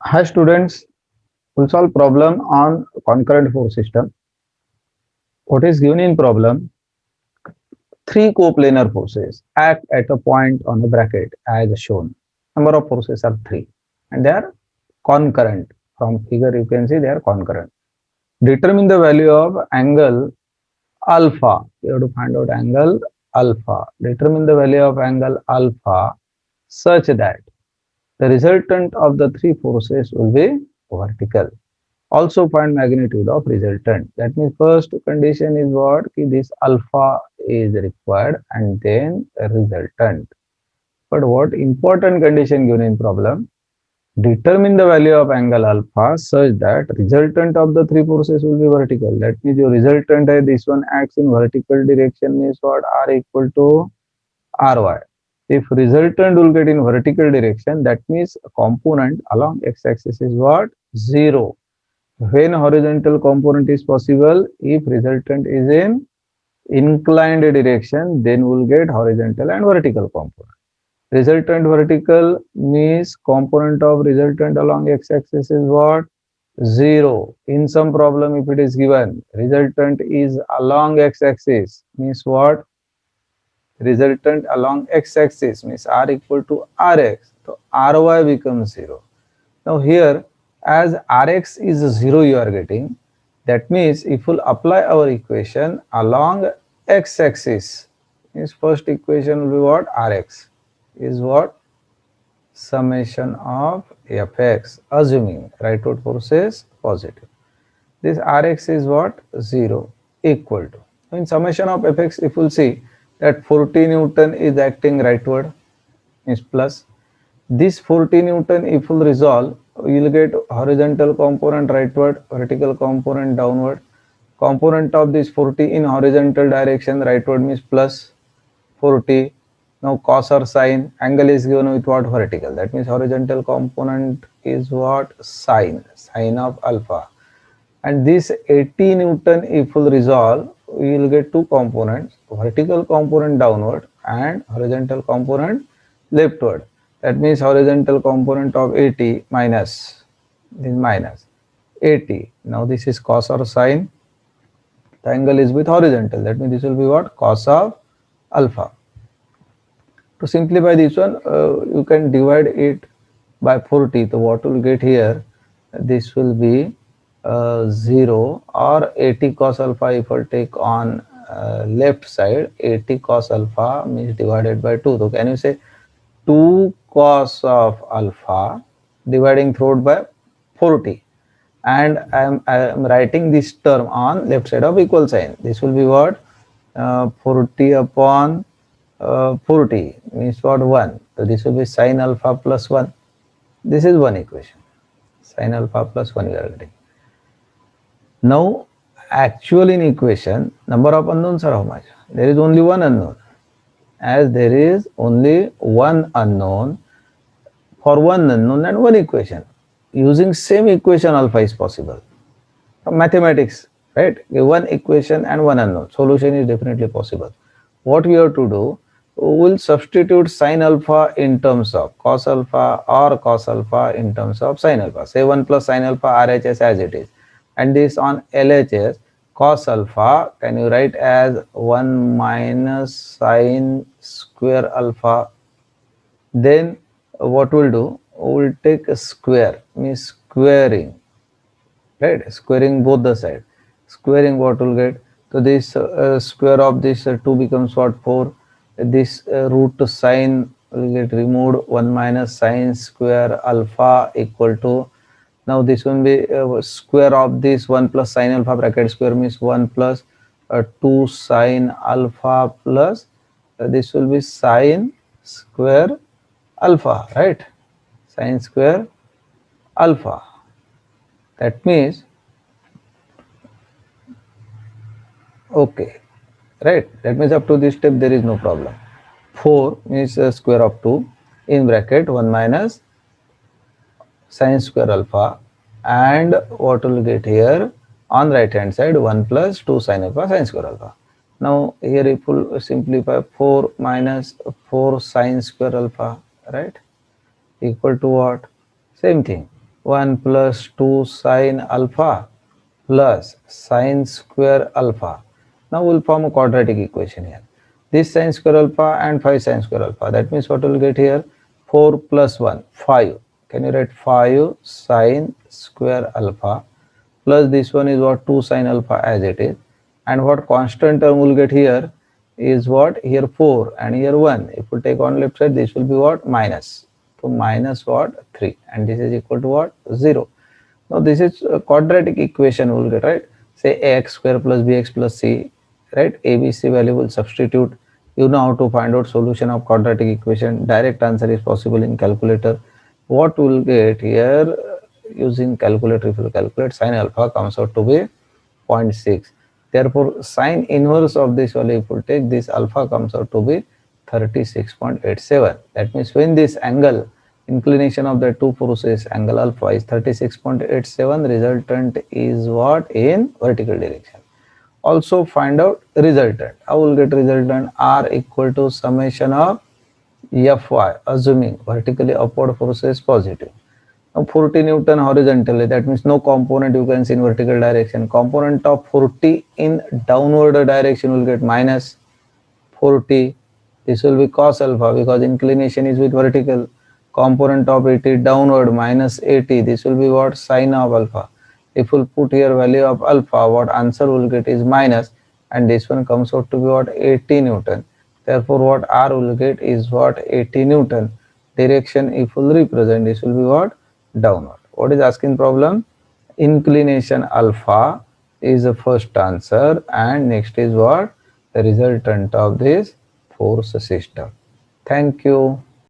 Hi students, we'll solve problem on concurrent force system. What is given in problem? Three coplanar forces act at a point on a bracket as shown. Number of forces are three and they are concurrent. From figure you can see they are concurrent. Determine the value of angle alpha. You have to find out angle alpha. Determine the value of angle alpha such that the resultant of the three forces will be vertical. Also find magnitude of resultant. That means first condition is what? Ki this alpha is required and then a resultant. But what important condition given in problem? Determine the value of angle alpha such that resultant of the three forces will be vertical. That means your resultant is this one acts in vertical direction means what? R equal to Ry. If resultant will get in vertical direction, that means a component along x-axis is what? 0. When horizontal component is possible, if resultant is in inclined direction, then we'll get horizontal and vertical component. Resultant vertical means component of resultant along x-axis is what? 0. In some problem, if it is given, resultant is along x-axis means what? Resultant along x-axis means r equal to rx. So ry becomes 0. Now here as Rx is 0 you are getting, that means if we'll apply our equation along x-axis, means first equation will be what? Rx is what? Summation of Fx, assuming rightward force is positive. This Rx is what? 0 equal to. In summation of Fx, if we'll see that 40 Newton is acting rightward, means plus. This 40 Newton if we'll resolve, you will get horizontal component rightward, vertical component downward. Component of this 40 in horizontal direction rightward means plus 40. Now cos or sine, angle is given with what? Vertical. That means horizontal component is what? Sine, sine of alpha. And this 80 Newton if we'll resolve, we will get two components, vertical component downward and horizontal component leftward. That means horizontal component of 80 minus, this minus 80. Now this is cos or sine. The angle is with horizontal. That means this will be what? Cos of alpha. To simplify this one, you can divide it by 40. So what will get here? This will be 0 or 80 cos alpha if I take on left side. 80 cos alpha means divided by 2. So can you say 2 cos of alpha dividing through by 40, and I am writing this term on left side of equal sign. This will be what? 40 upon 40 means what? 1. So this will be sin alpha plus 1. This is one equation. Sin alpha plus 1 we are getting. Now actual in equation, number of unknowns are how much? There is only one unknown. As there is only one unknown, for one unknown and one equation, using same equation alpha is possible. From mathematics, right? One equation and one unknown, solution is definitely possible. What we have to do, we will substitute sin alpha in terms of cos alpha or cos alpha in terms of sin alpha. Say 1 plus sin alpha RHS as it is, and this on LHS cos alpha can you write as 1 minus sin square alpha. Then what we'll do, we'll take a square, means squaring, right? Squaring both the side. Squaring what will get? So this square of this 2 becomes what? 4. This root sine will get removed. 1 minus sine square alpha equal to, now this will be square of this 1 plus sine alpha bracket square means 1 plus 2 sine alpha plus this will be sine square alpha, right? Sine square alpha. That means, okay, right? That means up to this step there is no problem. 4 means square of 2 in bracket 1 minus sine square alpha, and what will get here on right hand side 1 plus 2 sine alpha sine square alpha. Now here if we simplify 4 minus 4 sine square alpha, right, equal to what? Same thing, 1 plus 2 sine alpha plus sine square alpha. Now we'll form a quadratic equation here. This sine square alpha and 5 sine square alpha. That means what we'll get here? 4 plus 1, 5. Can you write 5 sine square alpha plus this one is what? 2 sine alpha as it is. And what constant term we'll get here is what? Here 4 and here 1. If we take on left side, this will be what? Minus. So minus what? 3. And this is equal to what? 0. Now this is a quadratic equation we'll get, right? Say ax square plus bx plus c, right? ABC value will substitute. You know how to find out solution of quadratic equation. Direct answer is possible in calculator. What we'll get here using calculator, if you calculate, sine alpha comes out to be 0.6. Therefore, sine inverse of this value, if we take this, alpha comes out to be 36.87. That means when this angle, inclination of the two forces, angle alpha is 36.87, resultant is what? In vertical direction. Also find out resultant. I will get resultant R equal to summation of Fy, assuming vertically upward force is positive. Now 40 Newton horizontally, that means no component you can see in vertical direction. Component of 40 in downward direction will get minus 40. This will be cos alpha because inclination is with vertical. Component of 80 downward minus 80. This will be what? Sine of alpha. If we'll put here value of alpha, what answer we'll get is minus, and this one comes out to be what? 80 Newton. Therefore, what R will get is what? 80 Newton. Direction, if we'll represent, this will be what? Downward. What is asking problem? Inclination alpha is the first answer, and next is what? The resultant of this force system. Thank you.